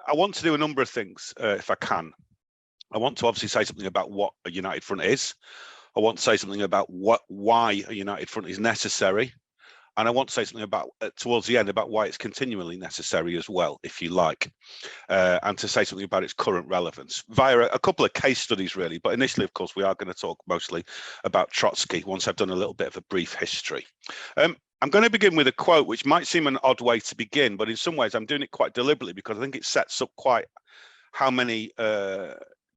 I want to do a number of things if I can. I want to obviously say something about what a united front is. I want to say something about why a united front is necessary. And I want to say something about, towards the end, about why it's continually necessary as well, if you like, and to say something about its current relevance via a couple of case studies, really. But initially, of course, we are going to talk mostly about Trotsky once I've done a little bit of a brief history. I'm going to begin with a quote, which might seem an odd way to begin, but in some ways I'm doing it quite deliberately because I think it sets up quite how many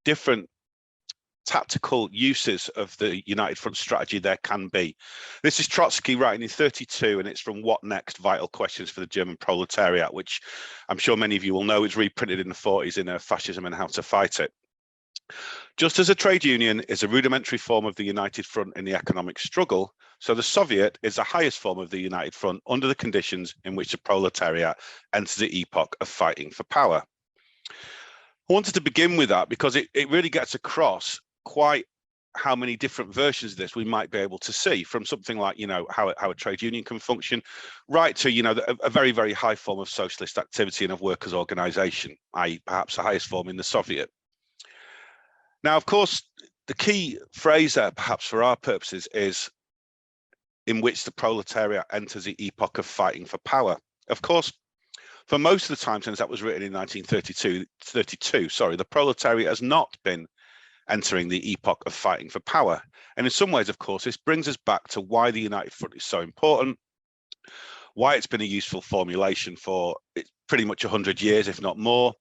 different tactical uses of the United Front strategy there can be. This is Trotsky writing in 1932, and it's from What Next? Vital Questions for the German Proletariat, which I'm sure many of you will know is reprinted in the 40s in Fascism and How to Fight It. Just as a trade union is a rudimentary form of the United Front in the economic struggle, so the Soviet is the highest form of the United Front under the conditions in which the proletariat enters the epoch of fighting for power. I wanted to begin with that because it really gets across quite how many different versions of this we might be able to see, from something like, how a trade union can function, right to, a very, very high form of socialist activity and of workers' organization, i.e. perhaps the highest form in the Soviet. Now, of course, the key phrase there, perhaps for our purposes, is in which the proletariat enters the epoch of fighting for power. Of course, for most of the time since that was written in 1932, the proletariat has not been entering the epoch of fighting for power. And in some ways, of course, this brings us back to why the United Front is so important, why it's been a useful formulation for pretty much 100 years, if not more,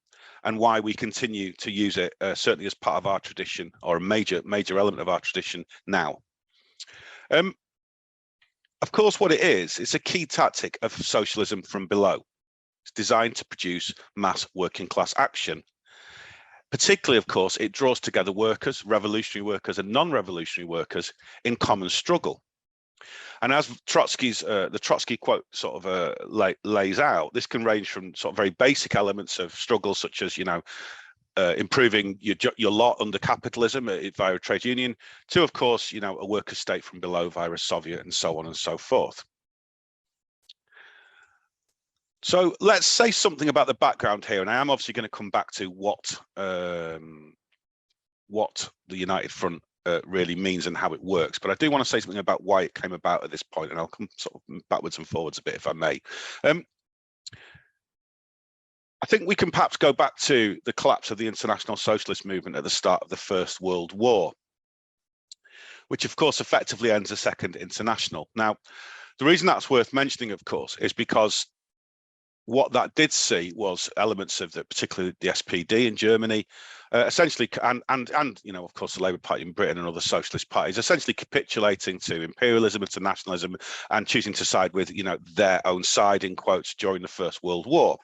and why we continue to use it, certainly as part of our tradition, or a major element of our tradition now. Of course, what it is, it's a key tactic of socialism from below. It's designed to produce mass working class action. Particularly, of course, it draws together workers, revolutionary workers and non-revolutionary workers in common struggle. And as the Trotsky quote sort of lays out, this can range from sort of very basic elements of struggle, such as, improving your lot under capitalism via a trade union, to, of course, a worker state from below via a Soviet, and so on and so forth. So let's say something about the background here, and I am obviously going to come back to what the United Front really means and how it works, but I do want to say something about why it came about at this point, and I'll come sort of backwards and forwards a bit, if I may. I think we can perhaps go back to the collapse of the international socialist movement at the start of the First World War, which of course effectively ends the Second International. Now, the reason that's worth mentioning, of course, is because what that did see was elements of particularly the SPD in Germany, essentially, and of course the Labour Party in Britain and other socialist parties, essentially capitulating to imperialism and to nationalism and choosing to side with, their own side, in quotes, during the First World War.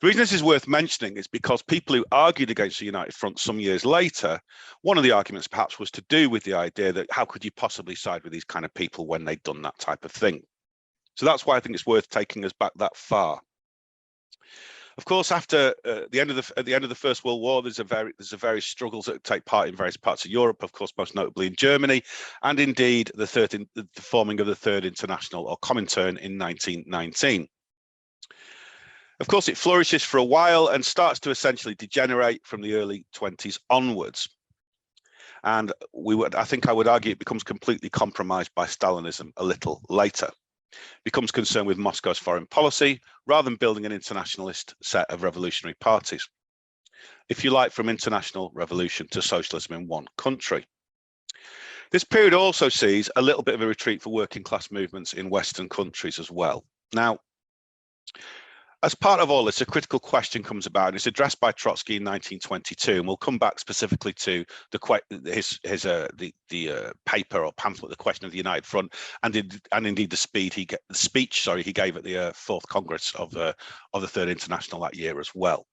The reason this is worth mentioning is because people who argued against the United Front some years later, one of the arguments perhaps was to do with the idea that how could you possibly side with these kind of people when they'd done that type of thing? So that's why I think it's worth taking us back that far. Of course, after at the end of the First World War, there's various struggles that take part in various parts of Europe, of course, most notably in Germany, and indeed the forming of the Third International, or Comintern, in 1919. Of course, it flourishes for a while and starts to essentially degenerate from the early 20s onwards. And I think I would argue it becomes completely compromised by Stalinism a little later. Becomes concerned with Moscow's foreign policy rather than building an internationalist set of revolutionary parties, if you like, from international revolution to socialism in one country. This period also sees a little bit of a retreat for working class movements in Western countries as well. Now, as part of all this, a critical question comes about, and it's addressed by Trotsky in 1922, and we'll come back specifically to the paper or pamphlet, The Question of the United Front, and indeed the speech he gave at the Fourth Congress of the Third International that year as well.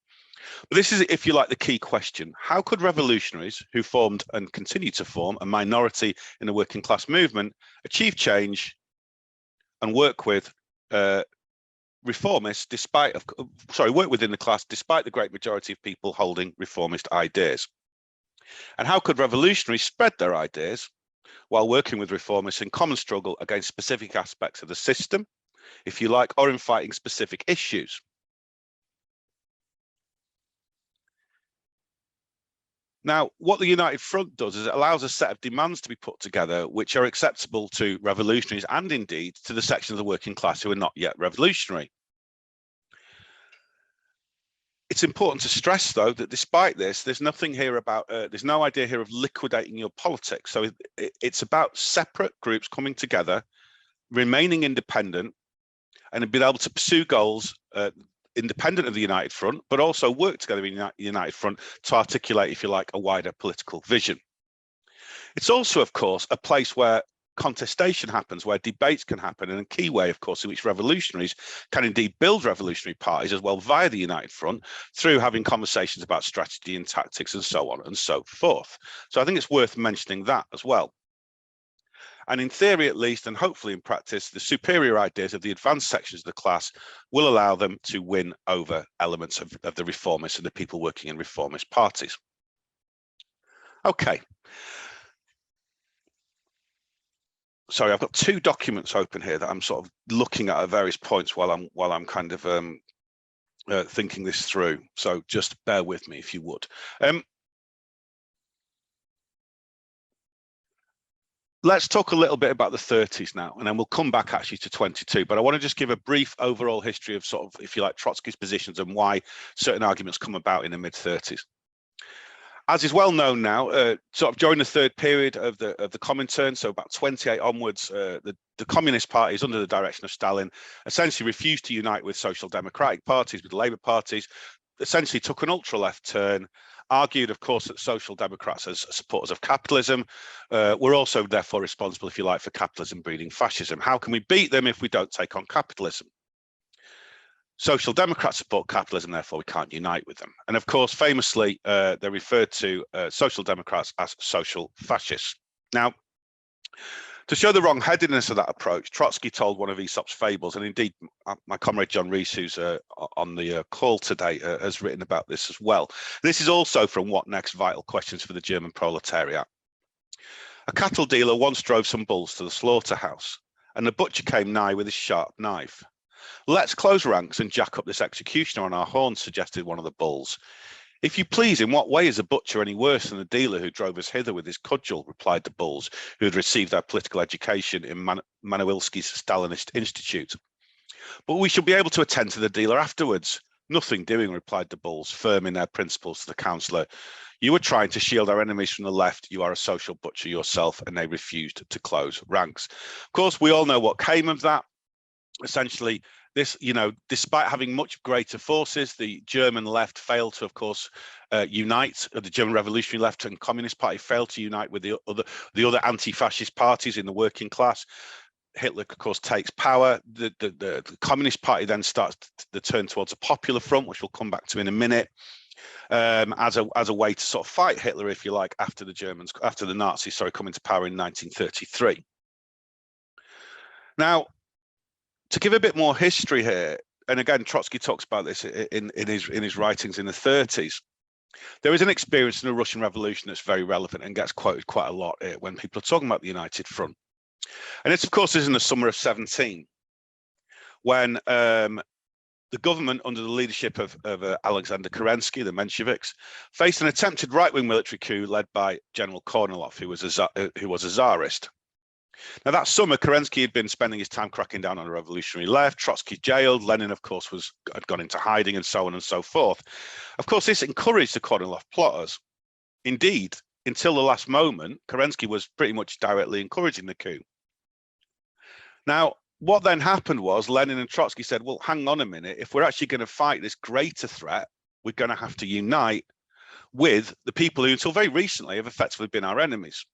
But this is, if you like, the key question: how could revolutionaries, who formed and continue to form a minority in the working class movement, achieve change and work with reformists work within the class despite the great majority of people holding reformist ideas? And how could revolutionaries spread their ideas while working with reformists in common struggle against specific aspects of the system, if you like, or in fighting specific issues? Now, what the United Front does is it allows a set of demands to be put together which are acceptable to revolutionaries and indeed to the section of the working class who are not yet revolutionary. It's important to stress, though, that despite this, there's nothing here about, there's no idea here of liquidating your politics. So it's about separate groups coming together, remaining independent, and being able to pursue goals independent of the United Front, but also work together in the United Front to articulate, if you like, a wider political vision. It's also, of course, a place where contestation happens, where debates can happen, and a key way, of course, in which revolutionaries can indeed build revolutionary parties as well via the United Front through having conversations about strategy and tactics and so on and so forth. So I think it's worth mentioning that as well. And in theory, at least, and hopefully in practice, the superior ideas of the advanced sections of the class will allow them to win over elements of the reformists and the people working in reformist parties. Okay. Sorry, I've got two documents open here that I'm sort of looking at various points while I'm kind of thinking this through. So just bear with me if you would. Let's talk a little bit about the 30s now, and then we'll come back actually to 22. But I want to just give a brief overall history of sort of, if you like, Trotsky's positions and why certain arguments come about in the mid-30s. As is well known now, sort of during the third period of the Comintern, so about 28 onwards, the Communist parties under the direction of Stalin essentially refused to unite with social democratic parties, with Labour parties, essentially took an ultra-left turn, argued, of course, that social democrats as supporters of capitalism were also therefore responsible, if you like, for capitalism breeding fascism. How can we beat them if we don't take on capitalism? Social democrats support capitalism, therefore we can't unite with them. And of course, famously, they referred to social democrats as social fascists. Now, to show the wrong-headedness of that approach, Trotsky told one of Aesop's fables, and indeed my comrade John Rees, who's on the call today, has written about this as well. This is also from What Next? Vital Questions for the German Proletariat. A cattle dealer once drove some bulls to the slaughterhouse, and the butcher came nigh with his sharp knife. Let's close ranks and jack up this executioner on our horns, suggested one of the bulls. If you please, in what way is a butcher any worse than the dealer who drove us hither with his cudgel, replied the bulls, who had received their political education in Manuilski's Stalinist Institute. But we shall be able to attend to the dealer afterwards. Nothing doing, replied the bulls, firm in their principles to the councillor. You are trying to shield our enemies from the left. You are a social butcher yourself, and they refused to close ranks. Of course, we all know what came of that. Essentially, this, you know, despite having much greater forces, the German left failed to, of course, unite. The German Revolutionary Left and Communist Party failed to unite with the other anti-fascist parties in the working class. Hitler, of course, takes power. The Communist Party then starts the turn towards a popular front, which we'll come back to in a minute, as a way to sort of fight Hitler, if you like, after the Nazis, come into power in 1933. Now, to give a bit more history here, and again, Trotsky talks about this in his writings in the 30s. There is an experience in the Russian Revolution that's very relevant and gets quoted quite a lot when people are talking about the United Front. And it's, of course, is in the summer of 17, when the government, under the leadership of Alexander Kerensky, the Mensheviks, faced an attempted right-wing military coup led by General Kornilov, who was a Tsarist. Now, that summer, Kerensky had been spending his time cracking down on the revolutionary left, Trotsky jailed, Lenin, of course, had gone into hiding, and so on and so forth. Of course, this encouraged the Kornilov plotters. Indeed, until the last moment, Kerensky was pretty much directly encouraging the coup. Now, what then happened was Lenin and Trotsky said, well, hang on a minute, if we're actually going to fight this greater threat, we're going to have to unite with the people who until very recently have effectively been our enemies,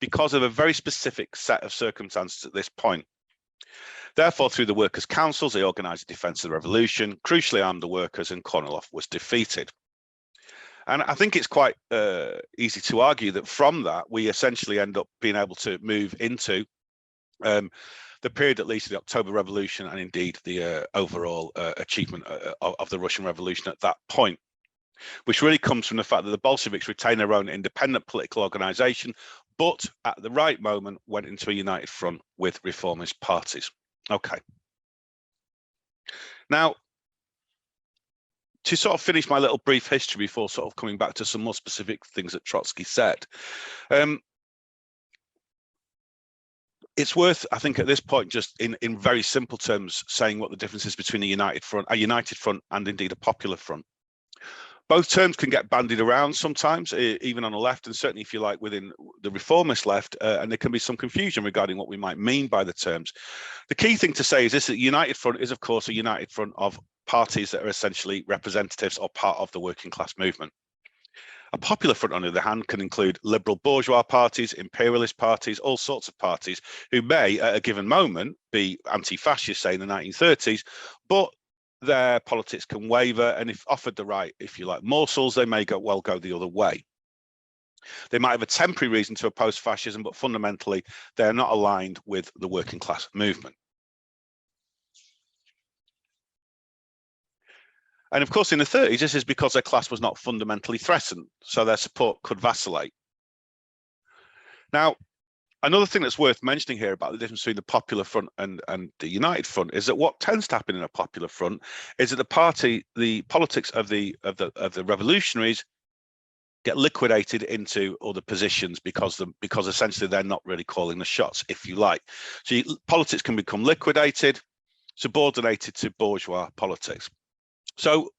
because of a very specific set of circumstances at this point. Therefore, through the workers' councils, they organised a defence of the revolution, crucially armed the workers, and Kornilov was defeated. And I think it's quite easy to argue that from that, we essentially end up being able to move into the period, at least, of the October Revolution, and indeed the overall achievement of the Russian Revolution at that point, which really comes from the fact that the Bolsheviks retained their own independent political organisation, but at the right moment went into a united front with reformist parties. Okay. Now, to sort of finish my little brief history before sort of coming back to some more specific things that Trotsky said, it's worth, I think, at this point, just in very simple terms, saying what the difference is between a united front and indeed a popular front. Both terms can get bandied around sometimes, even on the left, and certainly, if you like, within the reformist left, and there can be some confusion regarding what we might mean by the terms. The key thing to say is this: that united front is, of course, a united front of parties that are essentially representatives or part of the working class movement. A popular front, on the other hand, can include liberal bourgeois parties, imperialist parties, all sorts of parties who may, at a given moment, be anti-fascist, say in the 1930s, but their politics can waver, and if offered the right, if you like, morsels, they may go the other way. They might have a temporary reason to oppose fascism, but fundamentally, they're not aligned with the working class movement. And of course, in the 30s, this is because their class was not fundamentally threatened, so their support could vacillate. Now, another thing that's worth mentioning here about the difference between the popular front and the united front is that what tends to happen in a popular front is that the politics of the revolutionaries get liquidated into other positions because essentially they're not really calling the shots, if you like. So politics can become liquidated, subordinated to bourgeois politics. So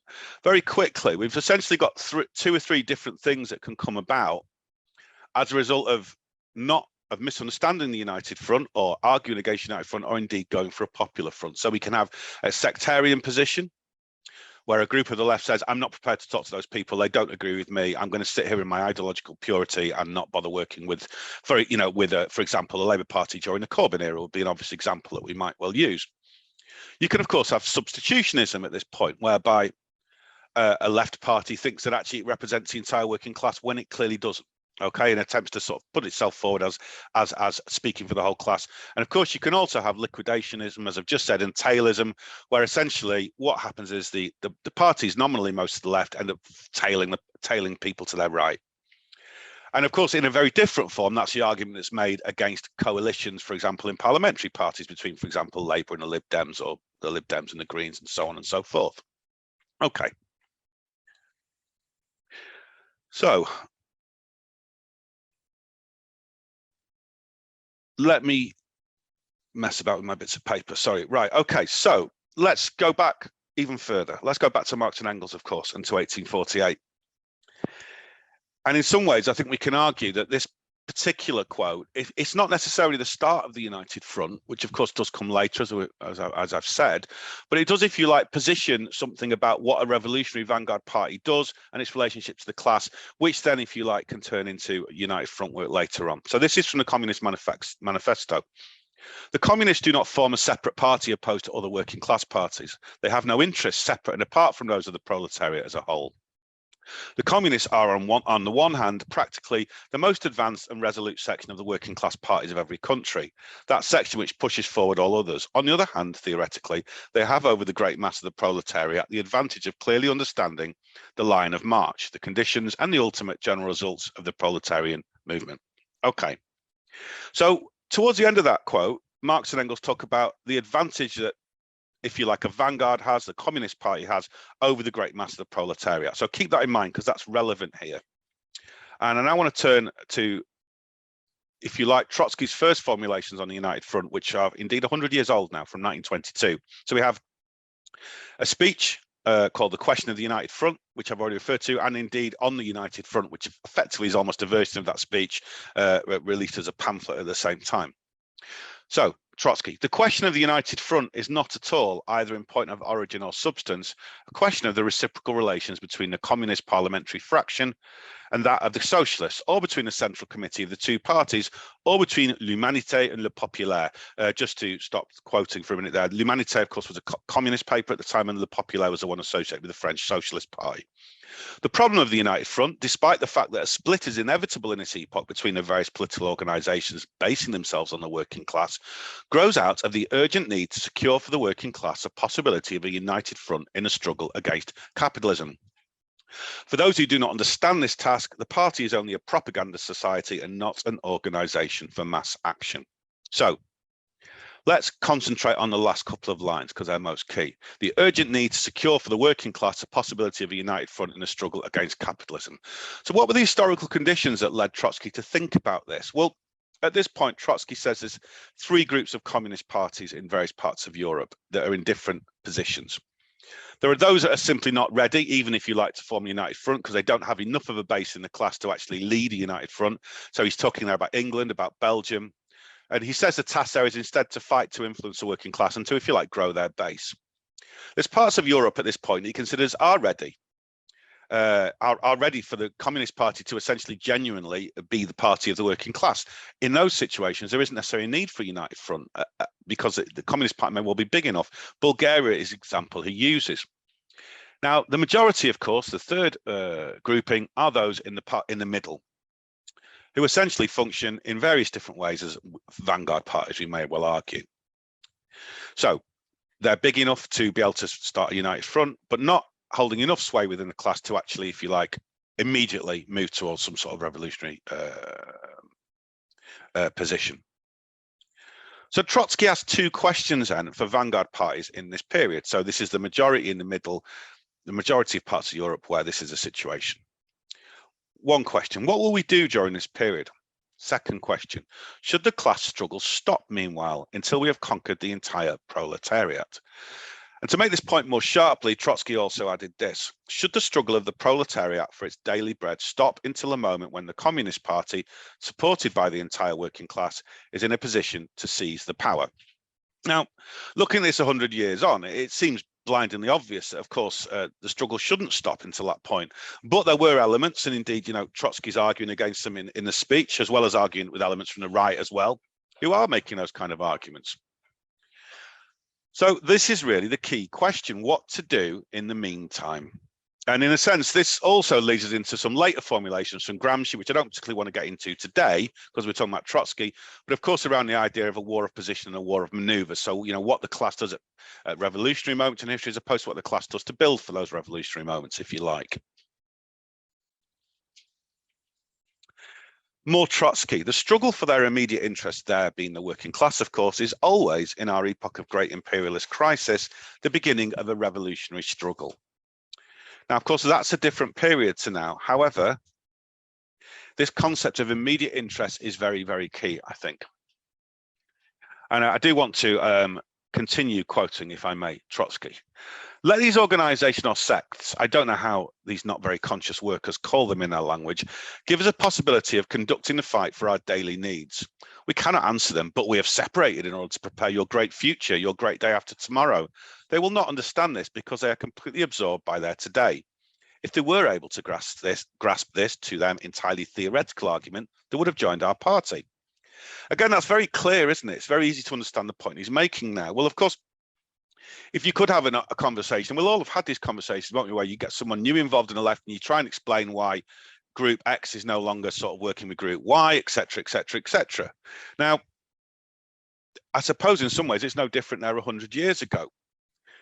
very quickly, we've essentially got two or three different things that can come about as a result of misunderstanding the united front, or arguing against united front, or indeed going for a popular front. So we can have a sectarian position where a group of the left says, I'm not prepared to talk to those people, they don't agree with me, I'm going to sit here in my ideological purity and not bother working with, for example, the Labour Party during the Corbyn era would be an obvious example that we might well use. You can, of course, have substitutionism at this point, whereby a left party thinks that actually it represents the entire working class when it clearly doesn't. Okay, and attempts to sort of put itself forward as speaking for the whole class. And of course, you can also have liquidationism, as I've just said, and tailism, where essentially what happens is the parties, nominally most of the left, end up tailing people to their right. And of course, in a very different form, that's the argument that's made against coalitions, for example, in parliamentary parties between, for example, Labour and the Lib Dems, or the Lib Dems and the Greens, and so on and so forth. Okay. So let me mess about with my bits of paper. Sorry. Right. Okay. So let's go back even further. Let's go back to Marx and Engels, of course, and to 1848. And in some ways, I think we can argue that this particular quote, it's not necessarily the start of the united front, which of course does come later, as I've said, but it does, if you like, position something about what a revolutionary vanguard party does and its relationship to the class, which then, if you like, can turn into united front work later on. So this is from the Communist Manifesto. The communists do not form a separate party opposed to other working class parties. They have no interests separate and apart from those of the proletariat as a whole. The communists are, on the one hand, practically the most advanced and resolute section of the working class parties of every country, that section which pushes forward all others. On the other hand, theoretically, they have over the great mass of the proletariat the advantage of clearly understanding the line of march, the conditions and the ultimate general results of the proletarian movement. Okay, so towards the end of that quote, Marx and Engels talk about the advantage that, if you like, a vanguard has, the Communist Party has, over the great mass of the proletariat. So keep that in mind, because that's relevant here. And I now want to turn to, if you like, Trotsky's first formulations on the United Front, which are indeed 100 years old now, from 1922. So we have a speech called The Question of the United Front, which I've already referred to, and indeed On the United Front, which effectively is almost a version of that speech, released as a pamphlet at the same time. So, Trotsky, the question of the United Front is not at all, either in point of origin or substance, a question of the reciprocal relations between the Communist parliamentary fraction and that of the Socialists, or between the Central Committee of the two parties, or between l'Humanité and Le Populaire. Just to stop quoting for a minute there, l'Humanité, of course, was a communist paper at the time, and Le Populaire was the one associated with the French Socialist Party. The problem of the United Front, despite the fact that a split is inevitable in this epoch between the various political organisations basing themselves on the working class, grows out of the urgent need to secure for the working class a possibility of a united front in a struggle against capitalism. For those who do not understand this task, the party is only a propaganda society and not an organisation for mass action. So, Let's concentrate on the last couple of lines because they're most key. The urgent need to secure for the working class the possibility of a united front in a struggle against capitalism. So what were the historical conditions that led Trotsky to think about this? Well, at this point, Trotsky says there's three groups of communist parties in various parts of Europe that are in different positions. There are those that are simply not ready, even if you like to form a united front, because they don't have enough of a base in the class to actually lead a united front. So he's talking there about England, about Belgium. And he says the task there is instead to fight to influence the working class and to, if you like, grow their base. There's parts of Europe at this point he considers are ready for the Communist Party to essentially genuinely be the party of the working class. In those situations, there isn't necessarily a need for a united front because the Communist Party may well be big enough. Bulgaria is an example he uses. Now, the majority, of course, the third grouping are those in the middle, who essentially function in various different ways as vanguard parties, we may well argue. So they're big enough to be able to start a united front, but not holding enough sway within the class to actually, if you like, immediately move towards some sort of revolutionary position. So Trotsky asked two questions then for vanguard parties in this period. So this is the majority in the middle, the majority of parts of Europe where this is a situation. One question, what will we do during this period? Second question, should the class struggle stop meanwhile until we have conquered the entire proletariat? And to make this point more sharply, Trotsky also added this: should the struggle of the proletariat for its daily bread stop until a moment when the Communist Party, supported by the entire working class, is in a position to seize the power? Now, looking at this 100 years on, it seems blindingly obvious that, of course, the struggle shouldn't stop until that point. But there were elements, and indeed, you know, Trotsky's arguing against them in the speech, as well as arguing with elements from the right as well, who are making those kind of arguments. So this is really the key question: what to do in the meantime. And in a sense, this also leads us into some later formulations from Gramsci, which I don't particularly want to get into today because we're talking about Trotsky, but of course around the idea of a war of position and a war of maneuver. So, you know, what the class does at revolutionary moments in history as opposed to what the class does to build for those revolutionary moments, if you like. More Trotsky. The struggle for their immediate interest, there being the working class, of course, is always, in our epoch of great imperialist crisis, the beginning of a revolutionary struggle. Now, of course, that's a different period to now. However, this concept of immediate interest is very, very key, I think. And I do want to continue quoting, if I may, Trotsky. Let these organizational sects, I don't know how these not very conscious workers call them in their language, give us a possibility of conducting the fight for our daily needs. We cannot answer them, but we have separated in order to prepare your great future, your great day after tomorrow. They will not understand this because they are completely absorbed by their today. If they were able to grasp this to them entirely theoretical argument, they would have joined our party. Again, that's very clear, isn't it? It's very easy to understand the point he's making now. Well, of course, if you could have a conversation, we'll all have had these conversations, won't we, where you get someone new involved in the left and you try and explain why group X is no longer sort of working with group Y, etc., etc., etc. Now, I suppose in some ways it's no different there 100 years ago.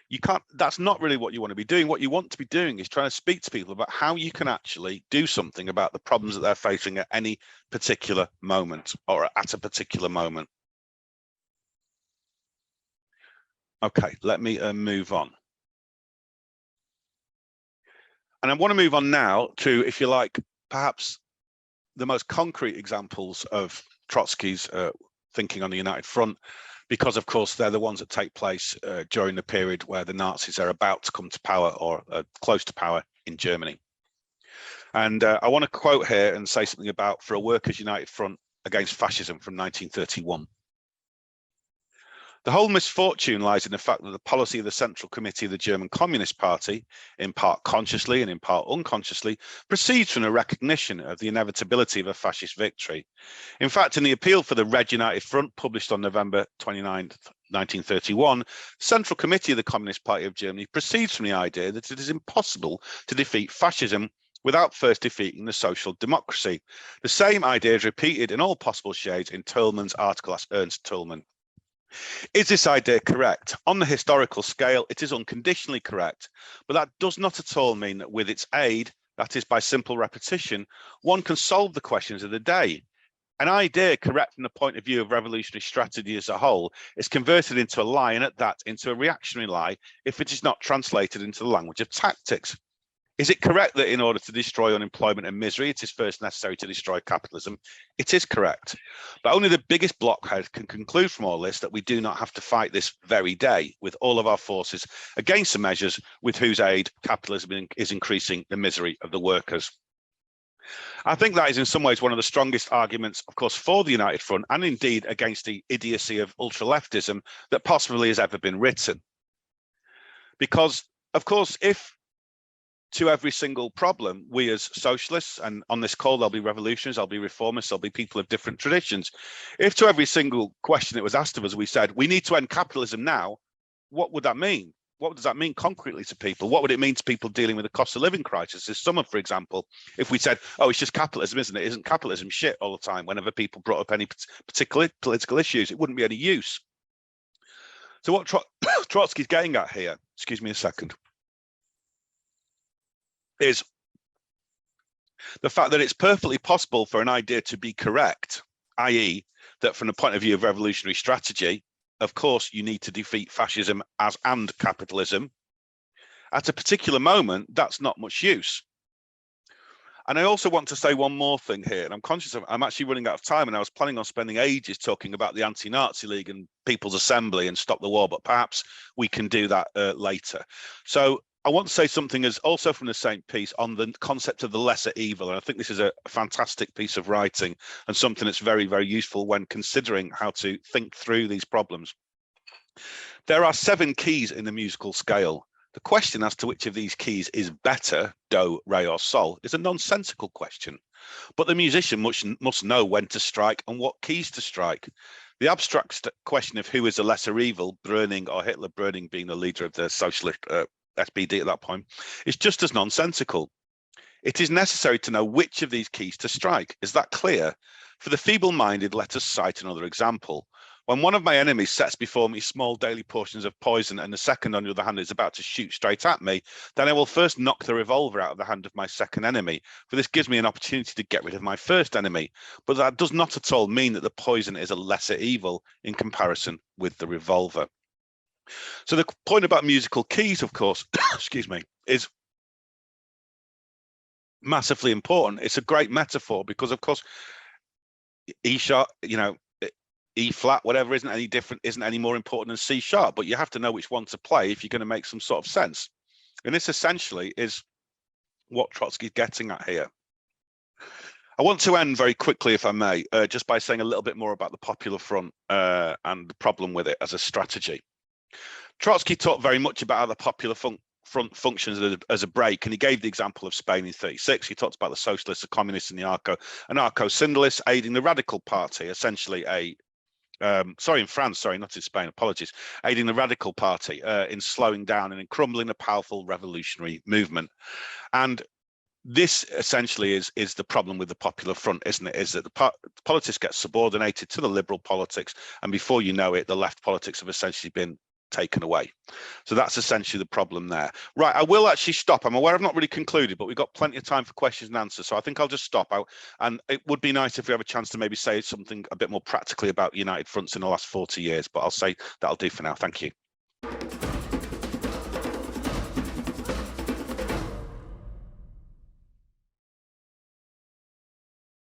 You can't, that's not really what you want to be doing. What you want to be doing is trying to speak to people about how you can actually do something about the problems that they're facing at any particular moment or at a particular moment. Okay, let me move on. And I want to move on now to, if you like, perhaps the most concrete examples of Trotsky's thinking on the United Front, because of course they're the ones that take place during the period where the Nazis are about to come to power or close to power in Germany. And I want to quote here and say something about for a workers' united front against fascism from 1931. The whole misfortune lies in the fact that the policy of the Central Committee of the German Communist Party, in part consciously and in part unconsciously, proceeds from a recognition of the inevitability of a fascist victory. In fact, in the appeal for the Red United Front, published on November 29, 1931, the Central Committee of the Communist Party of Germany proceeds from the idea that it is impossible to defeat fascism without first defeating the social democracy. The same idea is repeated in all possible shades in Thälmann's article, that's Ernst Thälmann. Is this idea correct? On the historical scale, it is unconditionally correct, but that does not at all mean that with its aid, that is by simple repetition, one can solve the questions of the day. An idea correct from the point of view of revolutionary strategy as a whole is converted into a lie, and at that into a reactionary lie, if it is not translated into the language of tactics. Is it correct that in order to destroy unemployment and misery, it is first necessary to destroy capitalism? It is correct. But only the biggest blockhead can conclude from all this that we do not have to fight this very day with all of our forces against the measures with whose aid capitalism is increasing the misery of the workers. I think that is in some ways one of the strongest arguments, of course, for the United Front, and indeed against the idiocy of ultra-leftism that possibly has ever been written. Because, of course, if to every single problem, we as socialists, and on this call there'll be revolutionaries, there'll be reformists, there'll be people of different traditions, if to every single question that was asked of us we said, we need to end capitalism now, what would that mean? What does that mean concretely to people? What would it mean to people dealing with the cost of living crisis this summer, for example, if we said, oh, it's just capitalism, isn't it? Isn't capitalism shit all the time? Whenever people brought up any particular political issues, it wouldn't be any use. So what Trotsky's getting at here, excuse me a second, is the fact that it's perfectly possible for an idea to be correct, i.e. that from the point of view of revolutionary strategy, of course, you need to defeat fascism and capitalism. At a particular moment, that's not much use. And I also want to say one more thing here, and I'm conscious of I'm actually running out of time, and I was planning on spending ages talking about the Anti-Nazi League and People's Assembly and Stop the War, but perhaps we can do that later. So I want to say something as also from the same piece on the concept of the lesser evil. And I think this is a fantastic piece of writing and something that's very, very useful when considering how to think through these problems. There are 7 keys in the musical scale. The question as to which of these keys is better, do, re, or sol, is a nonsensical question. But the musician must know when to strike and what keys to strike. The abstract question of who is the lesser evil, Browning or Hitler, Browning being the leader of the Socialist SPD at that point, is just as nonsensical. It is necessary to know which of these keys to strike. Is that clear? For the feeble-minded, let us cite another example. When one of my enemies sets before me small daily portions of poison and the second, on the other hand, is about to shoot straight at me, then I will first knock the revolver out of the hand of my second enemy, for this gives me an opportunity to get rid of my first enemy. But that does not at all mean that the poison is a lesser evil in comparison with the revolver. So the point about musical keys, of course, excuse me, is massively important. It's a great metaphor because, of course, E sharp, E flat, whatever, isn't any different, isn't any more important than C sharp, but you have to know which one to play if you're going to make some sort of sense. And this essentially is what Trotsky's getting at here. I want to end very quickly, if I may, just by saying a little bit more about the Popular Front and the problem with it as a strategy. Trotsky talked very much about how the Popular Front functions as a break, and he gave the example of Spain in '36. He talked about the socialists, the communists, and the anarcho-syndicalists aiding the Radical Party, essentially in France, not in Spain, apologies, aiding the Radical Party in slowing down and in crumbling a powerful revolutionary movement. And this essentially is the problem with the Popular Front, isn't it? Is that the politics get subordinated to the liberal politics, and before you know it, the left politics have essentially been taken away. So that's essentially the problem there. Right, I will actually stop. I'm aware I've not really concluded, but we've got plenty of time for questions and answers. So I think I'll just stop out. And it would be nice if we have a chance to maybe say something a bit more practically about United Fronts in the last 40 years, but I'll say that'll do for now. Thank you.